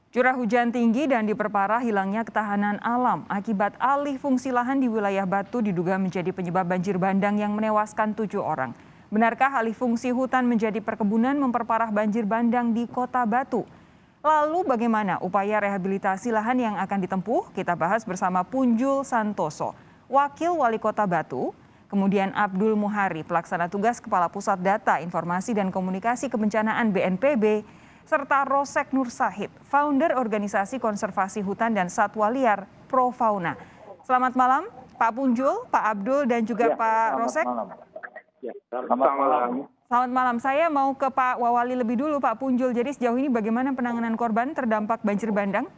Curah hujan tinggi dan diperparah hilangnya ketahanan alam akibat alih fungsi lahan di wilayah Batu diduga menjadi penyebab banjir bandang yang menewaskan 7 orang. Benarkah alih fungsi hutan menjadi perkebunan memperparah banjir bandang di Kota Batu? Lalu bagaimana upaya rehabilitasi lahan yang akan ditempuh? Kita bahas bersama Punjul Santoso, Wakil Wali Kota Batu, kemudian Abdul Muhari, Pelaksana Tugas Kepala Pusat Data, Informasi dan Komunikasi Kebencanaan BNPB, serta Rosek Nur Sahid, founder Organisasi Konservasi Hutan dan Satwa Liar Profauna. Selamat malam Pak Punjul, Pak Abdul dan juga Pak Rosek. Selamat malam. Selamat malam, saya mau ke Pak Wawali lebih dulu Pak Punjul. Jadi sejauh ini bagaimana penanganan korban terdampak banjir bandang?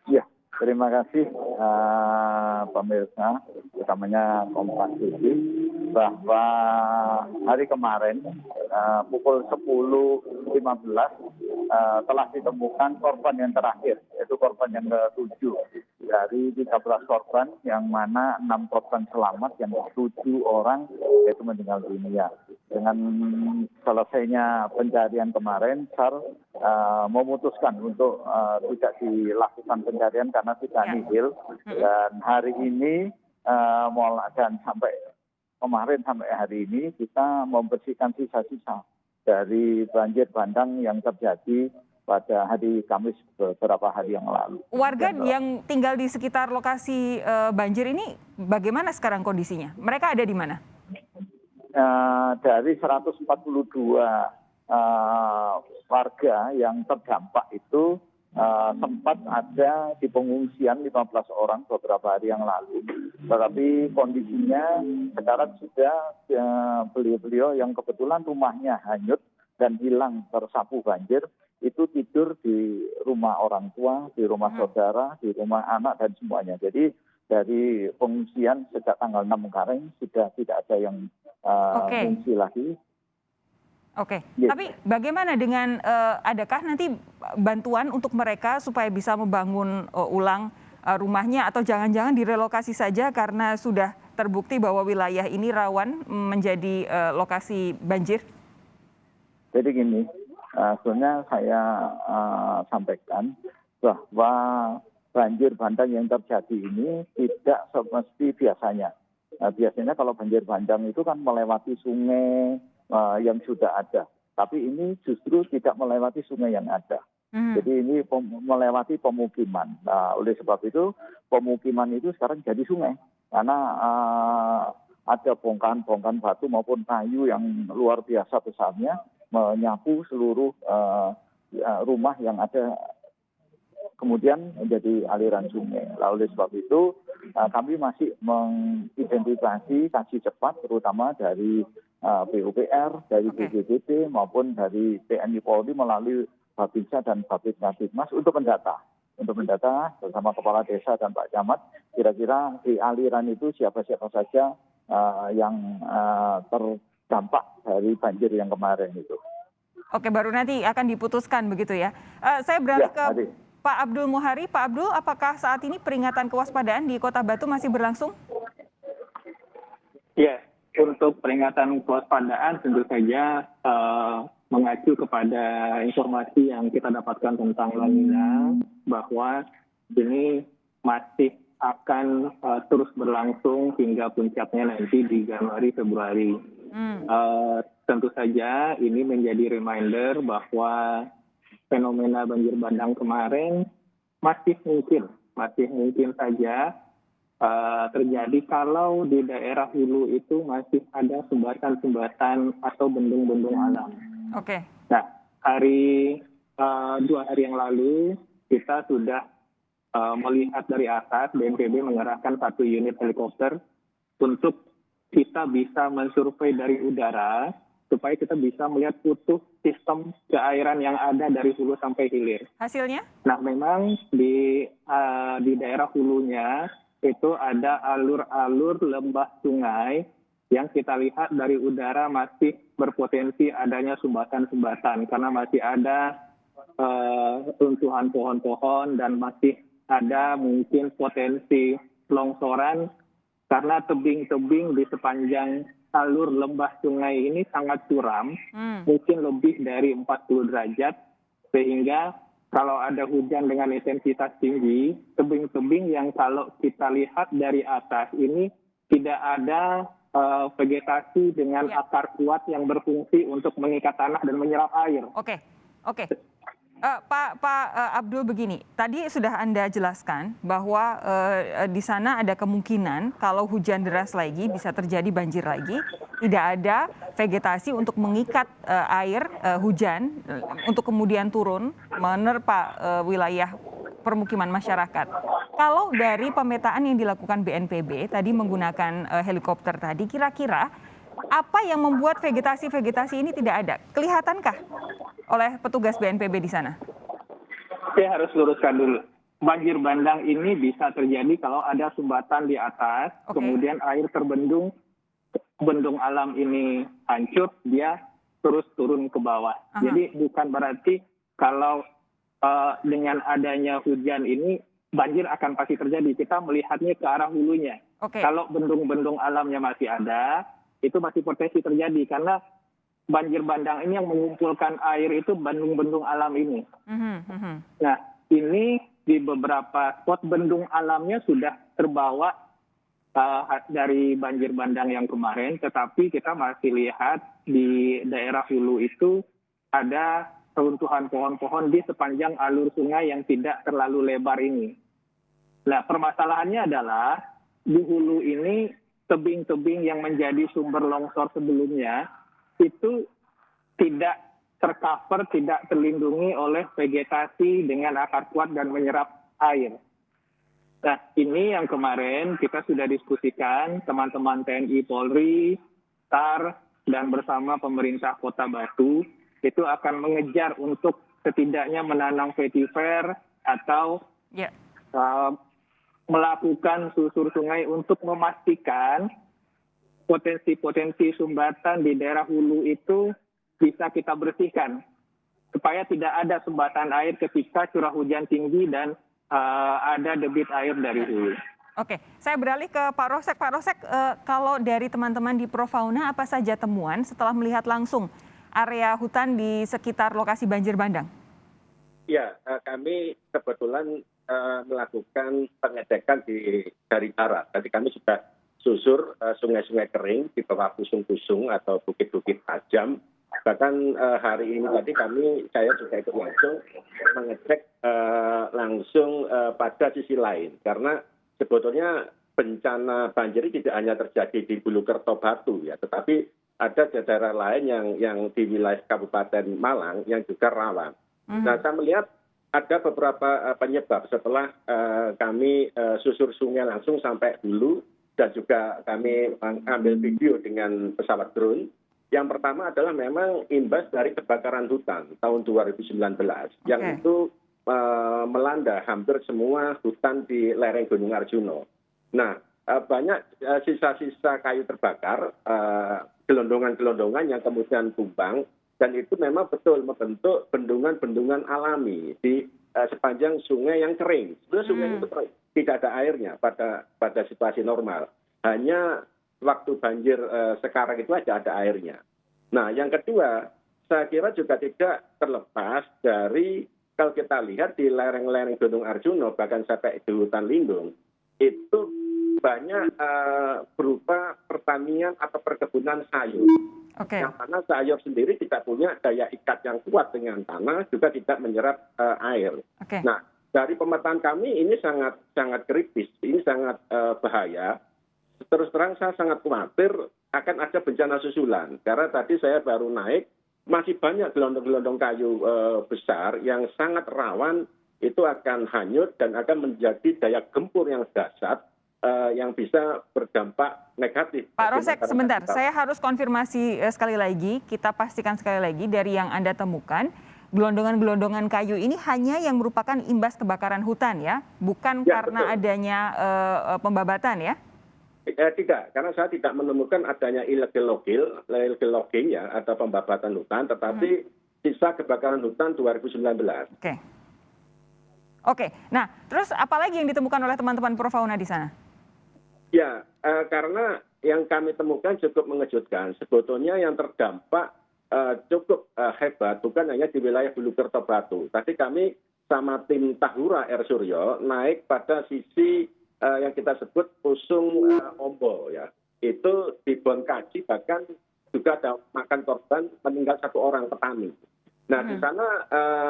Ya, terima kasih pemirsa, utamanya Kompas TV, bahwa hari kemarin pukul 10.15 telah ditemukan korban yang terakhir, yaitu korban yang ke-7 dari 13 korban, yang mana 6 korban selamat, yang 7 orang yaitu meninggal dunia. Dengan selesainya pencarian kemarin, SAR memutuskan untuk tidak dilakukan pencarian karena tidak nihil. Dan hari ini dan sampai kemarin sampai hari ini kita membersihkan sisa-sisa dari banjir bandang yang terjadi pada hari Kamis beberapa hari yang lalu. Warga yang tinggal di sekitar lokasi banjir ini bagaimana sekarang kondisinya? Mereka ada di mana? Dari 142 warga yang terdampak itu sempat ada di pengungsian 15 orang beberapa hari yang lalu. Tetapi kondisinya sekarang sudah beliau-beliau yang kebetulan rumahnya hanyut dan hilang tersapu banjir, itu tidur di rumah orang tua, di rumah saudara, di rumah anak dan semuanya. Jadi dari pengungsian sejak tanggal 6 kemarin sudah tidak ada yang fungsi lagi. Oke, tapi bagaimana dengan adakah nanti bantuan untuk mereka supaya bisa membangun ulang rumahnya, atau jangan-jangan direlokasi saja karena sudah terbukti bahwa wilayah ini rawan menjadi lokasi banjir? Jadi gini, sebenarnya saya sampaikan bahwa banjir bandang yang terjadi ini tidak semesti biasanya. Biasanya kalau banjir bandang itu kan melewati sungai yang sudah ada. Tapi ini justru tidak melewati sungai yang ada. Jadi ini melewati pemukiman. Nah, oleh sebab itu pemukiman itu sekarang jadi sungai. Karena ada bongkahan-bongkahan batu maupun kayu yang luar biasa besarnya menyapu seluruh rumah yang ada, kemudian menjadi aliran sungai. Lalu oleh sebab itu kami masih mengidentifikasi kaji cepat, terutama dari PUPR, dari BPBD maupun dari TNI Polri melalui Babinsa dan Babinsa untuk mendata bersama Kepala Desa dan Pak Camat, kira-kira di aliran itu siapa-siapa saja yang terdampak dari banjir yang kemarin itu. Oke, baru nanti akan diputuskan begitu ya. Saya beralih ke Pak Abdul Muhari. Pak Abdul, apakah saat ini peringatan kewaspadaan di Kota Batu masih berlangsung? Ya, untuk peringatan kewaspadaan tentu saja mengacu kepada informasi yang kita dapatkan tentang La Nina, bahwa ini masih akan terus berlangsung hingga puncaknya nanti di Januari Februari. Tentu saja ini menjadi reminder bahwa fenomena banjir bandang kemarin masih mungkin saja terjadi kalau di daerah hulu itu masih ada sumbatan-sumbatan atau bendung-bendung alam. Oke. Nah, 2 hari yang lalu kita sudah melihat dari atas, BNPB mengerahkan 1 unit helikopter untuk kita bisa mensurvei dari udara supaya kita bisa melihat utuh sistem keairan yang ada dari hulu sampai hilir. Hasilnya? Nah, memang di daerah hulunya itu ada alur-alur lembah sungai yang kita lihat dari udara masih berpotensi adanya sumbatan-sumbatan karena masih ada runtuhan pohon-pohon dan masih ada mungkin potensi longsoran karena tebing-tebing di sepanjang alur lembah sungai ini sangat curam, mungkin lebih dari 40 derajat, sehingga kalau ada hujan dengan intensitas tinggi, tebing-tebing yang kalau kita lihat dari atas ini tidak ada vegetasi dengan akar kuat yang berfungsi untuk mengikat tanah dan menyerap air. Oke, oke. Pak Abdul, begini, tadi sudah Anda jelaskan bahwa di sana ada kemungkinan kalau hujan deras lagi bisa terjadi banjir lagi, tidak ada vegetasi untuk mengikat air hujan untuk kemudian turun menerpa wilayah permukiman masyarakat. Kalau dari pemetaan yang dilakukan BNPB tadi menggunakan helikopter tadi, kira-kira apa yang membuat vegetasi-vegetasi ini tidak ada? Kelihatankah oleh petugas BNPB di sana? Saya harus luruskan dulu. Banjir bandang ini bisa terjadi kalau ada sumbatan di atas, kemudian air terbendung, bendung alam ini hancur, dia terus turun ke bawah. Jadi bukan berarti kalau dengan adanya hujan ini banjir akan pasti terjadi. Kita melihatnya ke arah hulunya. Kalau bendung-bendung alamnya masih ada, itu masih potensi terjadi karena banjir bandang ini yang mengumpulkan air itu bendung-bendung alam ini. Nah, ini di beberapa spot bendung alamnya sudah terbawa dari banjir bandang yang kemarin, tetapi kita masih lihat di daerah hulu itu ada runtuhan pohon-pohon di sepanjang alur sungai yang tidak terlalu lebar ini. Nah, permasalahannya adalah di hulu ini tebing-tebing yang menjadi sumber longsor sebelumnya itu tidak tercover, tidak terlindungi oleh vegetasi dengan akar kuat dan menyerap air. Nah, ini yang kemarin kita sudah diskusikan teman-teman TNI Polri, SAR, dan bersama pemerintah Kota Batu, itu akan mengejar untuk setidaknya menanam vetiver atau melakukan susur sungai untuk memastikan potensi-potensi sumbatan di daerah hulu itu bisa kita bersihkan supaya tidak ada sumbatan air ketika curah hujan tinggi dan ada debit air dari hulu. Oke, saya beralih ke Pak Rosek. Pak Rosek, kalau dari teman-teman di Profauna apa saja temuan setelah melihat langsung area hutan di sekitar lokasi banjir bandang? Ya, kami kebetulan melakukan pengecekan dari barat. Tadi kami sudah susur sungai-sungai kering di bawah pusung-pusung atau bukit-bukit tajam. Bahkan hari ini tadi saya juga ikut langsung mengecek langsung pada sisi lain. Karena sebetulnya bencana banjir tidak hanya terjadi di Bulukerto Batu ya, tetapi ada daerah lain yang di wilayah Kabupaten Malang yang juga rawan. Nah, saya melihat ada beberapa penyebab setelah kami susur sungai langsung sampai hulu dan juga kami ambil video dengan pesawat drone. Yang pertama adalah memang imbas dari kebakaran hutan tahun 2019 yang itu melanda hampir semua hutan di lereng Gunung Arjuna. Nah, banyak sisa-sisa kayu terbakar, gelondongan-gelondongan yang kemudian tumbang, dan itu memang betul membentuk bendungan-bendungan alami di sepanjang sungai yang kering. Sebenarnya sungai itu tidak ada airnya pada situasi normal. Hanya waktu banjir sekarang itu ada airnya. Nah, yang kedua, saya kira juga tidak terlepas dari kalau kita lihat di lereng-lereng Gunung Arjuna, bahkan sampai di hutan lindung, itu banyak berupa pertanian atau perkebunan sayur. Yang mana sayur sendiri tidak punya daya ikat yang kuat dengan tanah, juga tidak menyerap air. Nah, dari pemetaan kami ini sangat kritis, ini sangat bahaya. Terus terang saya sangat khawatir akan ada bencana susulan. Karena tadi saya baru naik, masih banyak gelondong-gelondong kayu besar yang sangat rawan itu akan hanyut dan akan menjadi daya gempur yang dahsyat yang bisa berdampak negatif. Pak Rosek, sebentar. Saya harus konfirmasi sekali lagi, kita pastikan sekali lagi dari yang Anda temukan, gelondongan-gelondongan kayu ini hanya yang merupakan imbas kebakaran hutan ya? Bukan karena adanya pembabatan ya? Tidak, karena saya tidak menemukan adanya illegal logging ya, atau pembabatan hutan, tetapi sisa kebakaran hutan 2019. Oke, nah terus apa lagi yang ditemukan oleh teman-teman Profauna di sana? Ya, karena yang kami temukan cukup mengejutkan. Sebetulnya yang terdampak cukup hebat, bukan hanya di wilayah Bulukerto Batu. Tadi kami sama tim Tahura Air Suryo naik pada sisi yang kita sebut Pusung Ombo ya. Itu di Bonkaji bahkan juga ada makan korban meninggal 1 orang petani. Nah di sana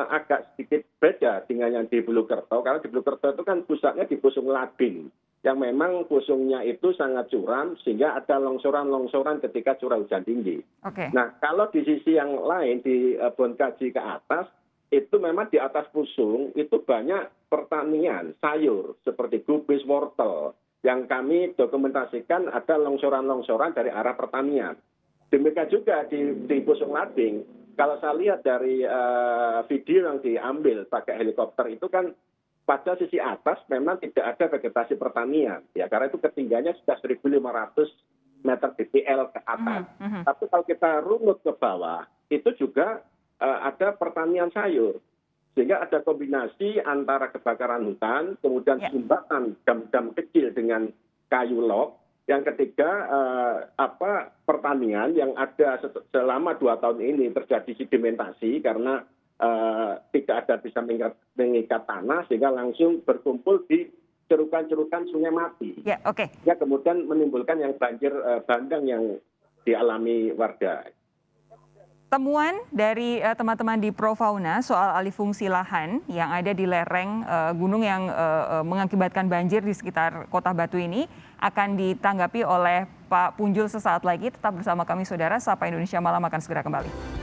agak sedikit beda dengan yang di Bulukerto, karena di Bulukerto itu kan pusatnya di Pusung Lading, yang memang pusungnya itu sangat curam sehingga ada longsoran-longsoran ketika curah hujan tinggi. Nah kalau di sisi yang lain di Bonkaji ke atas, itu memang di atas pusung itu banyak pertanian sayur seperti gubis, wortel yang kami dokumentasikan ada longsoran-longsoran dari arah pertanian. Demikian juga di Pusung Lading, kalau saya lihat dari video yang diambil pakai helikopter itu kan pada sisi atas memang tidak ada vegetasi pertanian ya, karena itu ketinggiannya sudah 1.500 meter DPL ke atas. Tapi kalau kita runut ke bawah itu juga ada pertanian sayur, sehingga ada kombinasi antara kebakaran hutan, kemudian sumbatan dam-dam kecil dengan kayu log. Yang ketiga, pertanian yang ada selama 2 tahun ini terjadi sedimentasi karena tidak ada bisa mengikat tanah, sehingga langsung berkumpul di cerukan-cerukan sungai mati. Ya, kemudian menimbulkan yang banjir bandang yang dialami warga. Temuan dari teman-teman di Profauna soal alih fungsi lahan yang ada di lereng gunung yang mengakibatkan banjir di sekitar Kota Batu ini akan ditanggapi oleh Pak Punjul sesaat lagi. Tetap bersama kami saudara, Sapa Indonesia Malam akan segera kembali.